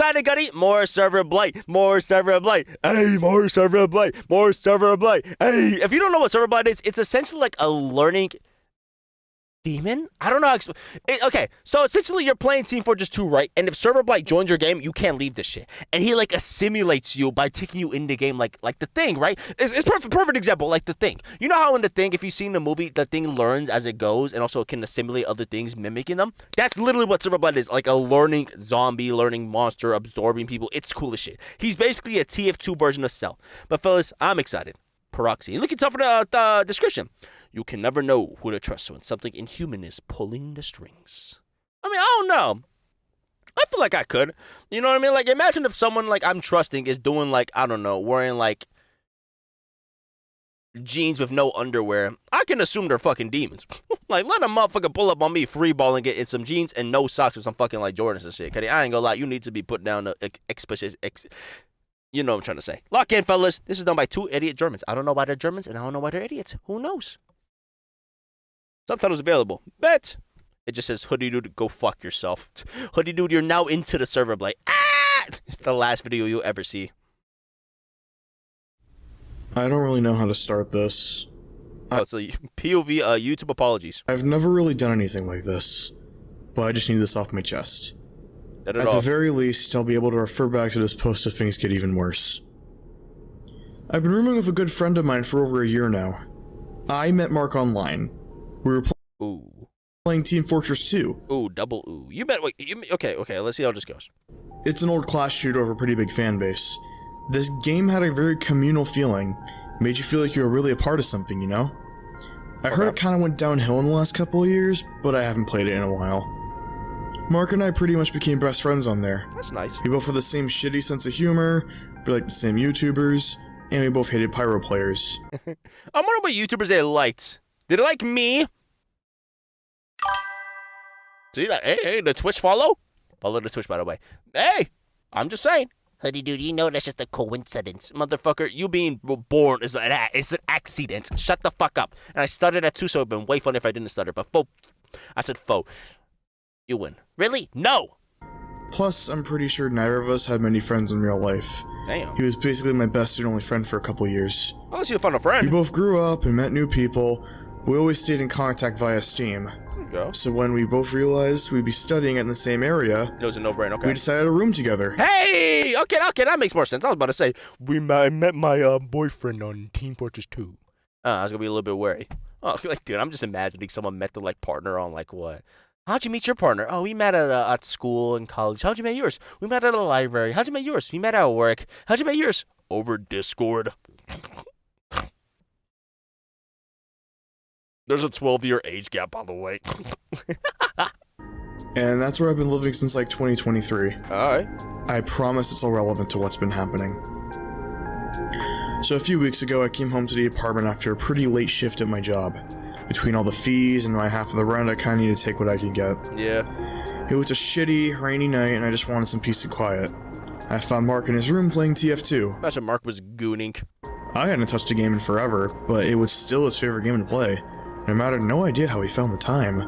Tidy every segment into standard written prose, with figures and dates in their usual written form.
excited, Gutty. More server blight. More server blight. Hey, more server blight. More server blight. Hey, if you don't know what server blight is, it's essentially like a learning demon? I don't know how to okay, so essentially you're playing Team Fortress 2, right? And if Server Blight joins your game, you can't leave this shit. And he like assimilates you by taking you in the game like the Thing, right? It's perfect example, like the Thing. You know how in the Thing, if you've seen the movie, the Thing learns as it goes and also can assimilate other things, mimicking them? That's literally what Server Blight is, like a learning zombie, learning monster, absorbing people. It's cool as shit. He's basically a TF2 version of Cell. But fellas, I'm excited. Proxy. And look at top of the description. You can never know who to trust when something inhuman is pulling the strings. I mean, I don't know. I feel like I could. You know what I mean? Like, imagine if someone, like, I'm trusting is doing, like, I don't know, wearing, like, jeans with no underwear. I can assume they're fucking demons. Like, let a motherfucker pull up on me, free ball, and get in some jeans and no socks with some fucking, like, Jordans and shit. Cause I ain't gonna lie, you need to be put down to you know what I'm trying to say. Lock in, fellas. This is done by 2 idiot Germans. I don't know why they're Germans, and I don't know why they're idiots. Who knows? Subtitles available. Bet. It just says, hoodie dude, go fuck yourself. Hoodie dude, you're now into the server blight. Ah! It's the last video you'll ever see. I don't really know how to start this. Oh, it's a POV YouTube apologies. I've never really done anything like this, but I just need this off my chest. At the very least, I'll be able to refer back to this post if things get even worse. I've been rooming with a good friend of mine for over a year now. I met Mark online. We were playing Team Fortress 2. Ooh, double ooh. You bet. Wait, okay, let's see how this goes. It's an old class shooter with a pretty big fan base. This game had a very communal feeling. Made you feel like you were really a part of something, you know? I heard it kinda went downhill in the last couple of years, but I haven't played it in a while. Mark and I pretty much became best friends on there. That's nice. We both have the same shitty sense of humor, we like the same YouTubers, and we both hated pyro players. I wonder what YouTubers they liked. Did they like me? See that? Hey, the Twitch follow? Follow the Twitch, by the way. Hey, I'm just saying. Hoodie dude, you know that's just a coincidence. Motherfucker, you being born is an accident. Shut the fuck up. And I stuttered at 2, so it'd been way funny if I didn't stutter. But I said faux. You win. Really? No! Plus, I'm pretty sure neither of us had many friends in real life. Damn. He was basically my best and only friend for a couple years. Unless you found a friend. We both grew up and met new people. We always stayed in contact via Steam. There you go. So when we both realized we'd be studying in the same area, it was a no-brainer, okay. We decided to room together. Hey! Okay, that makes more sense. I was about to say, I met my boyfriend on Team Fortress 2. I was gonna be a little bit wary. Oh, like, dude, I'm just imagining someone met the, like, partner on, like, what? How'd you meet your partner? Oh, we met at school and college. How'd you meet yours? We met at a library. How'd you meet yours? We met at work. How'd you meet yours? Over Discord. There's a 12-year age gap, by the way. And that's where I've been living since, like, 2023. Alright. I promise it's all relevant to what's been happening. So a few weeks ago, I came home to the apartment after a pretty late shift at my job. Between all the fees and my half of the rent, I kinda need to take what I can get. Yeah. It was a shitty, rainy night, and I just wanted some peace and quiet. I found Mark in his room playing TF2. Imagine Mark was gooning. I hadn't touched a game in forever, but it was still his favorite game to play. No matter, no idea how he found the time.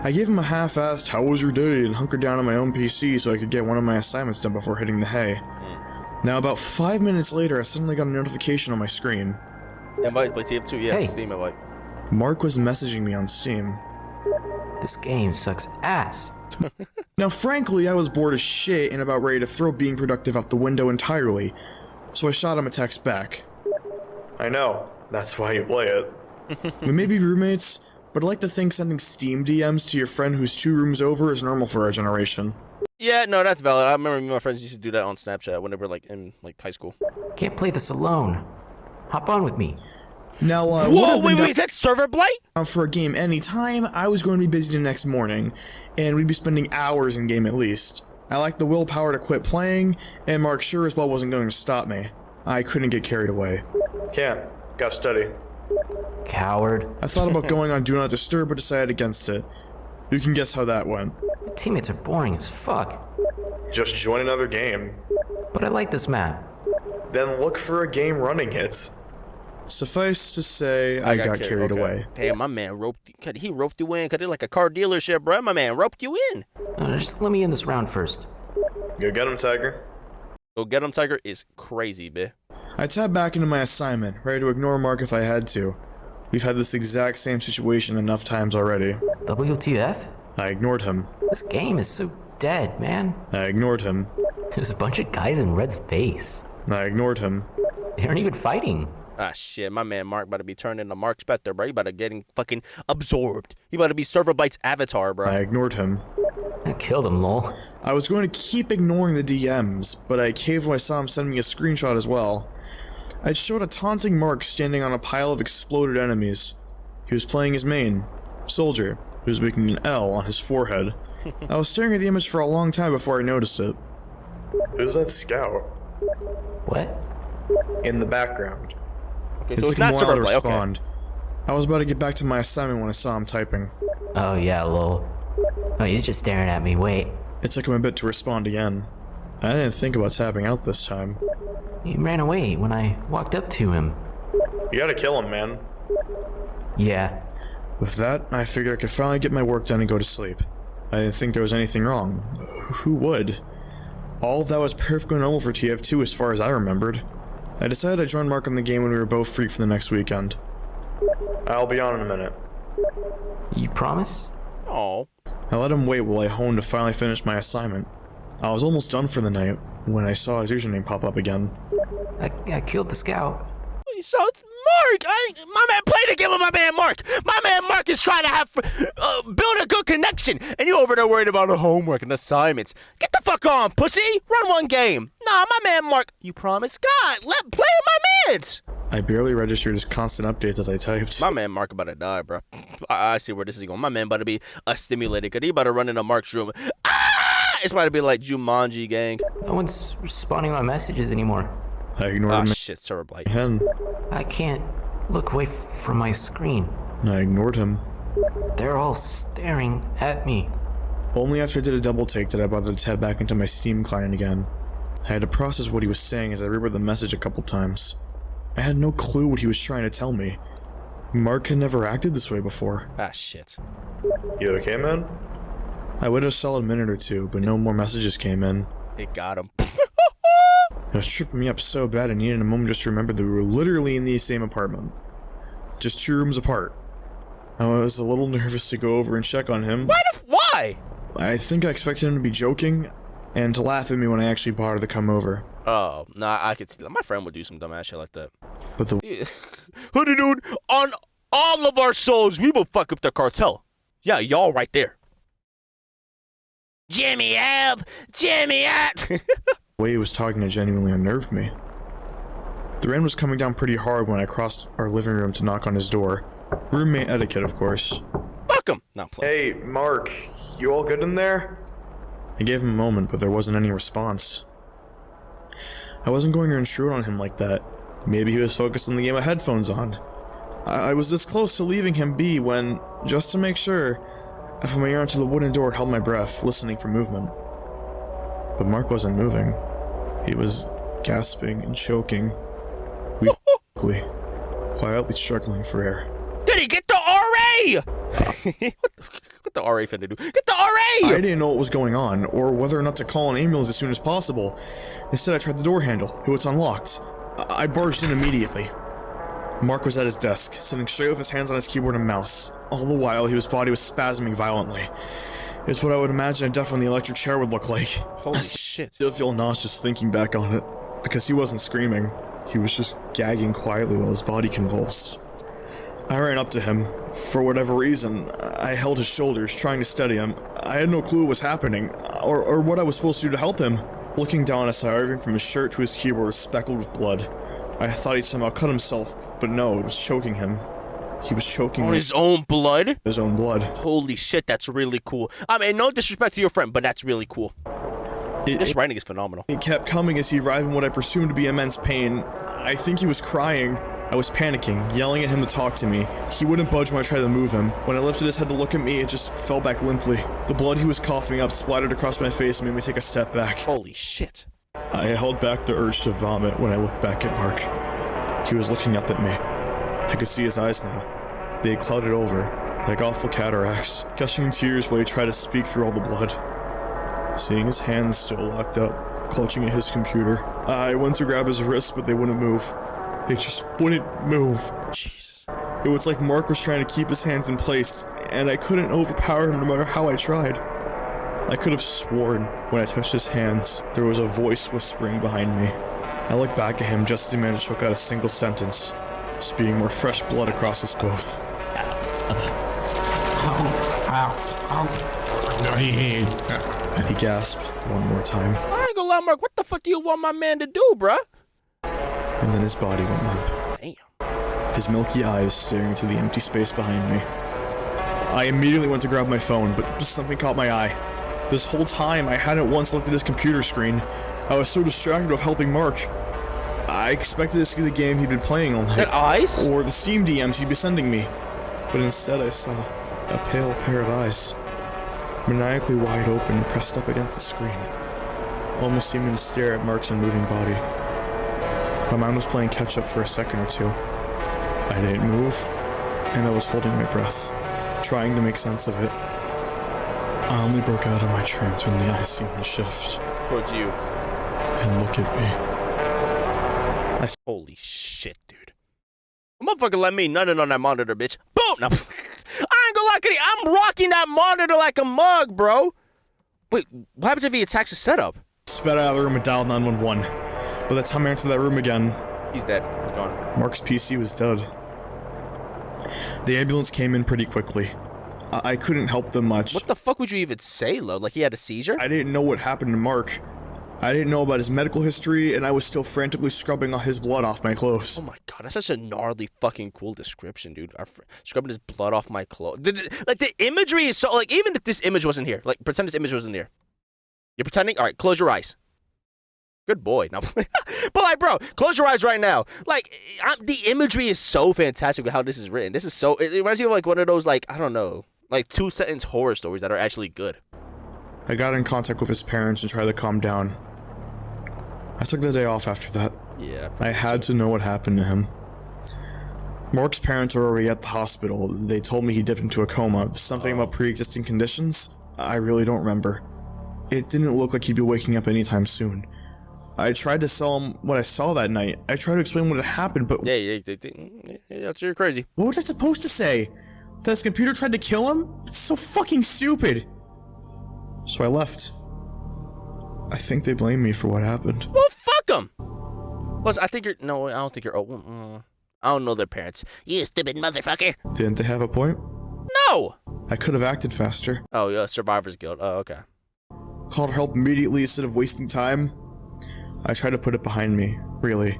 I gave him a half-assed, "How was your day?" and hunkered down on my own PC so I could get one of my assignments done before hitting the hay. Now, about 5 minutes later, I suddenly got a notification on my screen. Invite, play TF2, yeah, Hey. Steam invite. Mark was messaging me on Steam. This game sucks ass. Now, frankly, I was bored as shit and about ready to throw being productive out the window entirely, so I shot him a text back. I know, that's why you play it. We may be roommates, but I like to think sending Steam DMs to your friend who's 2 rooms over is normal for our generation. Yeah, no, that's valid. I remember me and my friends used to do that on Snapchat when they were, like, in, like, high school. Can't play this alone. Hop on with me. Now, whoa, wait, that's Server Blight? For a game anytime, I was going to be busy the next morning, and we'd be spending hours in game at least. I lacked the willpower to quit playing, and Mark sure as well wasn't going to stop me. I couldn't get carried away. Can't. Gotta study. Coward. I thought about going on Do Not Disturb, but decided against it. You can guess how that went. Teammates are boring as fuck. Just join another game. But I like this map. Then look for a game running it. Suffice to say, I got carried away. Hey, my man roped you in. Cut it like a car dealership, bro. My man roped you in. Just let me in this round first. Go get him, Tiger. Go get him, Tiger is crazy, bitch. I tabbed back into my assignment, ready to ignore Mark if I had to. We've had this exact same situation enough times already. WTF? I ignored him. This game is so dead, man. I ignored him. There's a bunch of guys in Red's face. I ignored him. They aren't even fighting. Ah, shit, my man Mark about to be turned into Mark Spector, bro. He about to getting fucking absorbed. He about to be Serverblight's avatar, bro. I ignored him. I killed him, lol. I was going to keep ignoring the DMs, but I caved when I saw him send me a screenshot as well. I showed a taunting Mark standing on a pile of exploded enemies. He was playing his main, Soldier, who was making an L on his forehead. I was staring at the image for a long time before I noticed it. Who's that scout? What? In the background. Okay, It so took it's him a not while to Serverblight, okay. respond. I was about to get back to my assignment when I saw him typing. Oh yeah, lol. Oh, he's just staring at me, wait. It took him a bit to respond again. I didn't think about tapping out this time. He ran away when I walked up to him. You gotta kill him, man. Yeah. With that, I figured I could finally get my work done and go to sleep. I didn't think there was anything wrong. Who would? All of that was perfectly normal for TF2 as far as I remembered. I decided I'd join Mark on the game when we were both free for the next weekend. I'll be on in a minute. You promise? Oh. I let him wait while I honed to finally finish my assignment. I was almost done for the night when I saw his username pop up again. I killed the scout. So Mark, my man played the game with my man Mark. My man Mark is trying to have build a good connection, and you over there worried about the homework and assignments. Get the fuck on, pussy. Run one game. Nah, my man Mark. You promised God. Let play with my mans. I barely registered his constant updates as I typed. My man Mark about to die, bro. I see where this is going. My man about to be stimulated. Cause he about to run into Mark's room. Ah! It's about to be like Jumanji, gang. No one's responding to my messages anymore. I ignored Ah, him shit, Serverblight. again. I can't look away from my screen. I ignored him. They're all staring at me. Only after I did a double take did I bother to tab back into my Steam client again. I had to process what he was saying as I reread the message a couple times. I had no clue what he was trying to tell me. Mark had never acted this way before. Ah, shit. You okay, man? I waited a solid minute or two, but no more messages came in. It got him. It was tripping me up so bad I needed a moment just to remember that we were literally in the same apartment. Just 2 rooms apart. I was a little nervous to go over and check on him. Why? I think I expected him to be joking and to laugh at me when I actually bothered to come over. Oh, nah, I could see that. My friend would do some dumb ass shit like that. But the Hoodie dude, on all of our souls, we will fuck up the cartel. Yeah, y'all right there. Jimmy help! Jimmy help! way he was talking had genuinely unnerved me. The rain was coming down pretty hard when I crossed our living room to knock on his door. Roommate etiquette, of course. Fuck him! Not playing. Hey, Mark, you all good in there? I gave him a moment, but there wasn't any response. I wasn't going to intrude on him like that. Maybe he was focused on the game with headphones on. I was this close to leaving him be when, just to make sure, I put my ear onto the wooden door and held my breath, listening for movement. But Mark wasn't moving. He was gasping and choking, weakly, quietly struggling for air. Did he get the RA? what the RA finna do? Get the RA! I didn't know what was going on, or whether or not to call an ambulance as soon as possible. Instead, I tried the door handle. It was unlocked. I barged in immediately. Mark was at his desk, sitting straight with his hands on his keyboard and mouse. All the while, his body was spasming violently. It's what I would imagine a death on the electric chair would look like. Holy shit. I still feel nauseous thinking back on it, because he wasn't screaming. He was just gagging quietly while his body convulsed. I ran up to him. For whatever reason, I held his shoulders, trying to steady him. I had no clue what was happening, or what I was supposed to do to help him. Looking down, I saw everything from his shirt to his keyboard was speckled with blood. I thought he'd somehow cut himself, but no, it was choking him. He was choking on his own blood? His own blood. Holy shit, that's really cool. I mean, no disrespect to your friend, but that's really cool. This writing is phenomenal. It kept coming as he writhed in what I presumed to be immense pain. I think he was crying. I was panicking, yelling at him to talk to me. He wouldn't budge when I tried to move him. When I lifted his head to look at me, it just fell back limply. The blood he was coughing up splattered across my face and made me take a step back. Holy shit. I held back the urge to vomit when I looked back at Mark. He was looking up at me. I could see his eyes now. They had clouded over, like awful cataracts, gushing tears while he tried to speak through all the blood. Seeing his hands still locked up, clutching at his computer, I went to grab his wrist, but they wouldn't move. They just wouldn't move. Jesus. It was like Mark was trying to keep his hands in place, and I couldn't overpower him no matter how I tried. I could have sworn when I touched his hands, there was a voice whispering behind me. I looked back at him just as he managed to choke out a single sentence, spewing more fresh blood across us both. He gasped one more time. I ain't gonna lie, Mark. What the fuck do you want my man to do, bruh? And then his body went limp. Damn. His milky eyes staring into the empty space behind me. I immediately went to grab my phone, but something caught my eye. This whole time, I hadn't once looked at his computer screen. I was so distracted with helping Mark. I expected to see the game he'd been playing all night. That eyes? Or the Steam DMs he'd be sending me. But instead I saw a pale pair of eyes. Maniacally wide open, pressed up against the screen. Almost seeming to stare at Mark's unmoving body. My mind was playing catch up for a second or two. I didn't move, and I was holding my breath, trying to make sense of it. I only broke out of my trance when the eyes seemed to shift. Towards you. And look at me. Holy shit, dude. Motherfucker let me nutted on that monitor, bitch. Boom! No. I ain't gonna lie, Kitty. I'm rocking that monitor like a mug, bro. Wait, what happens if he attacks the setup? Sped out of the room and dialed 911. By the time I entered that room again, he's dead. He's gone. Mark's PC was dead. The ambulance came in pretty quickly. I couldn't help them much. What the fuck would you even say, Lo? Like he had a seizure? I didn't know what happened to Mark. I didn't know about his medical history, and I was still frantically scrubbing his blood off my clothes. Oh my god, that's such a gnarly fucking cool description, dude. Scrubbing his blood off my clothes. Like, the imagery is so, like, even if this image wasn't here, like, pretend this image wasn't here. You're pretending? Alright, close your eyes. Good boy. No. But, like, bro, close your eyes right now. Like, the imagery is so fantastic with how this is written. This is so, it reminds me of, like, one of those, like, I don't know, like, 2-sentence horror stories that are actually good. I got in contact with his parents and tried to calm down. I took the day off after that. Yeah. I had to know what happened to him. Mark's parents were already at the hospital. They told me he dipped into a coma. Something about pre-existing conditions? I really don't remember. It didn't look like he'd be waking up anytime soon. I tried to sell him what I saw that night. I tried to explain what had happened, but... Yeah, you're crazy. What was I supposed to say? That his computer tried to kill him? It's so fucking stupid. So I left. I think they blame me for what happened. Well, fuck them. Plus, I think you're... No, I don't think you're... I don't know their parents. You stupid motherfucker. Didn't they have a point? No! I could have acted faster. Oh, yeah, Survivor's Guild. Oh, okay. Called for help immediately instead of wasting time. I tried to put it behind me, really.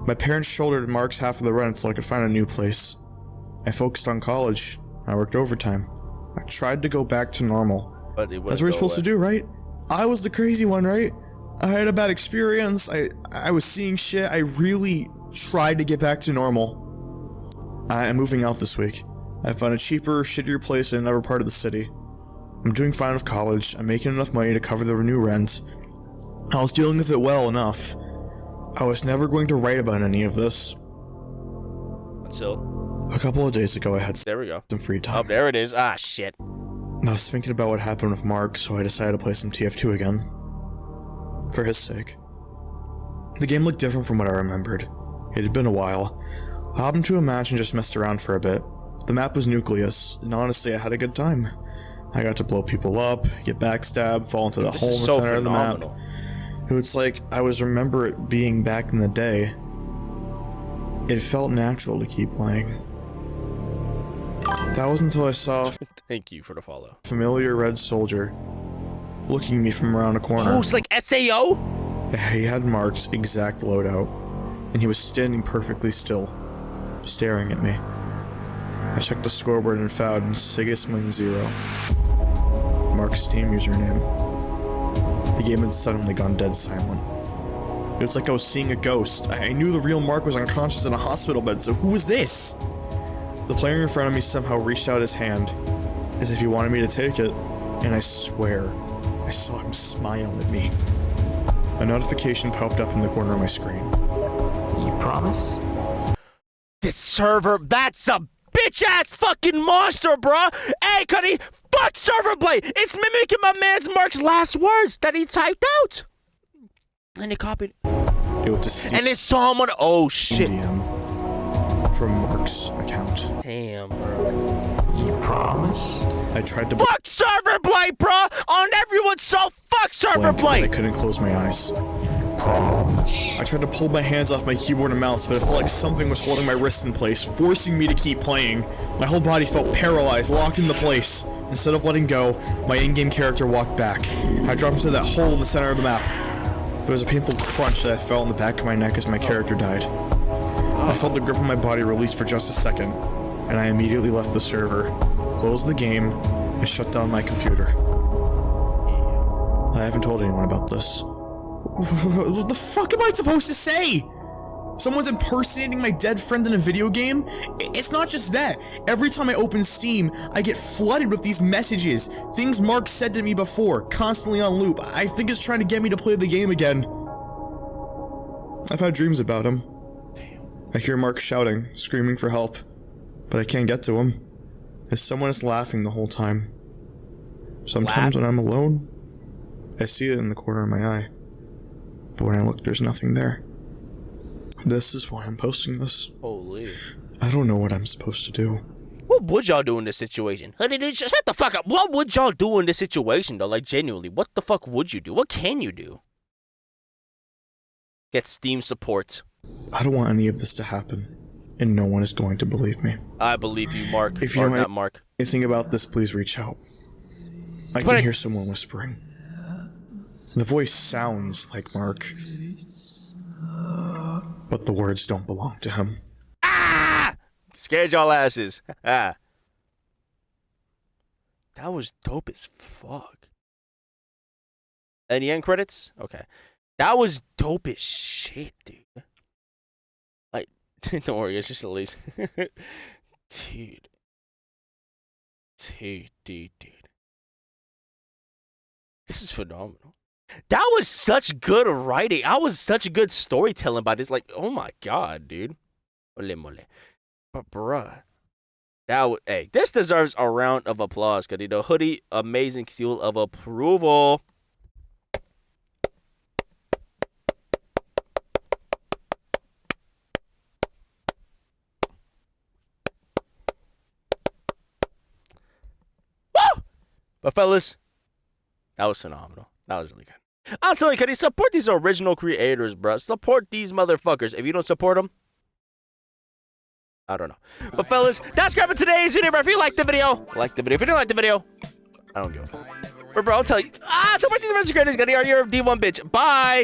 My parents shouldered Mark's half of the rent so I could find a new place. I focused on college. I worked overtime. I tried to go back to normal. But it That's what you're supposed to do, right? I was the crazy one, right? I had a bad experience. I was seeing shit. I really tried to get back to normal. I am moving out this week. I found a cheaper, shittier place in another part of the city. I'm doing fine with college. I'm making enough money to cover the new rent. I was dealing with it well enough. I was never going to write about any of this. Until? A couple of days ago, I had There we go. some free time. Oh, there it is. Ah, shit. I was thinking about what happened with Mark, so I decided to play some TF2 again. For his sake. The game looked different from what I remembered. It had been a while. I hopped into a match and just messed around for a bit. The map was Nucleus, and honestly I had a good time. I got to blow people up, get backstabbed, fall into the hole in the center of the map. It was like I remember it being back in the day. It felt natural to keep playing. That was until I saw Thank you for the follow. a familiar red soldier looking at me from around a corner. Oh, it's like SAO? He had Mark's exact loadout, and he was standing perfectly still, staring at me. I checked the scoreboard and found Sigismund 0. Mark's Steam username. The game had suddenly gone dead silent. It was like I was seeing a ghost. I knew the real Mark was unconscious in a hospital bed, so who was this? The player in front of me somehow reached out his hand, as if he wanted me to take it, and I swear, I saw him smile at me. A notification popped up in the corner of my screen. You promise? This server, that's a bitch-ass fucking monster, bruh! Hey, Cuddy, Fuck Serverblight! It's mimicking my man's Mark's last words that he typed out. And he copied. Able to see And it saw him on. Oh shit. DM from Mark's account. Damn, bro. You promise? I tried to Fuck Serverblight, bro! On everyone's so fuck blink, but I Serverblight! couldn't close my eyes. Promise. I tried to pull my hands off my keyboard and mouse, but it felt like something was holding my wrists in place, forcing me to keep playing. My whole body felt paralyzed, locked into place. Instead of letting go, my in-game character walked back. I dropped into that hole in the center of the map. There was a painful crunch that I felt in the back of my neck as my character died. I felt the grip of my body release for just a second, and I immediately left the server, closed the game, and shut down my computer. I haven't told anyone about this. What the fuck am I supposed to say? Someone's impersonating my dead friend in a video game? It's not just that. Every time I open Steam, I get flooded with these messages. Things Mark said to me before, constantly on loop. I think it's trying to get me to play the game again. I've had dreams about him. I hear Mark shouting, screaming for help, but I can't get to him. As someone is laughing the whole time. Sometimes when I'm alone, I see it in the corner of my eye. But when I look, there's nothing there. This is why I'm posting this. Holy. I don't know what I'm supposed to do. What would y'all do in this situation? Honey, dude, shut the fuck up. What would y'all do in this situation, though? Like, genuinely, what the fuck would you do? What can you do? Get Steam support. I don't want any of this to happen, and no one is going to believe me. I believe you, Mark. If you or know not Mark. anything about this, please reach out. I can hear someone whispering. The voice sounds like Mark, but the words don't belong to him. Ah! Scared y'all asses. Ah. That was dope as fuck. Any end credits? Okay. That was dope as shit, dude. Like, don't worry, it's just at least. Dude. Dude. This is phenomenal. That was such good writing. I was such good storytelling by this. Like, oh my god, dude. Mole. But bruh. Hey, this deserves a round of applause, cause the hoodie, amazing seal of approval. Woo! But fellas, that was phenomenal. That was really good. I'm telling you, Cuddy, support these original creators, bro. Support these motherfuckers. If you don't support them, I don't know. But fellas, that's grabbing today's video, bro. If you liked the video, like the video. If you didn't like the video, I don't give a fuck. But bro, I'll tell you. Support these original creators, Cuddy. You're a D1 bitch. Bye.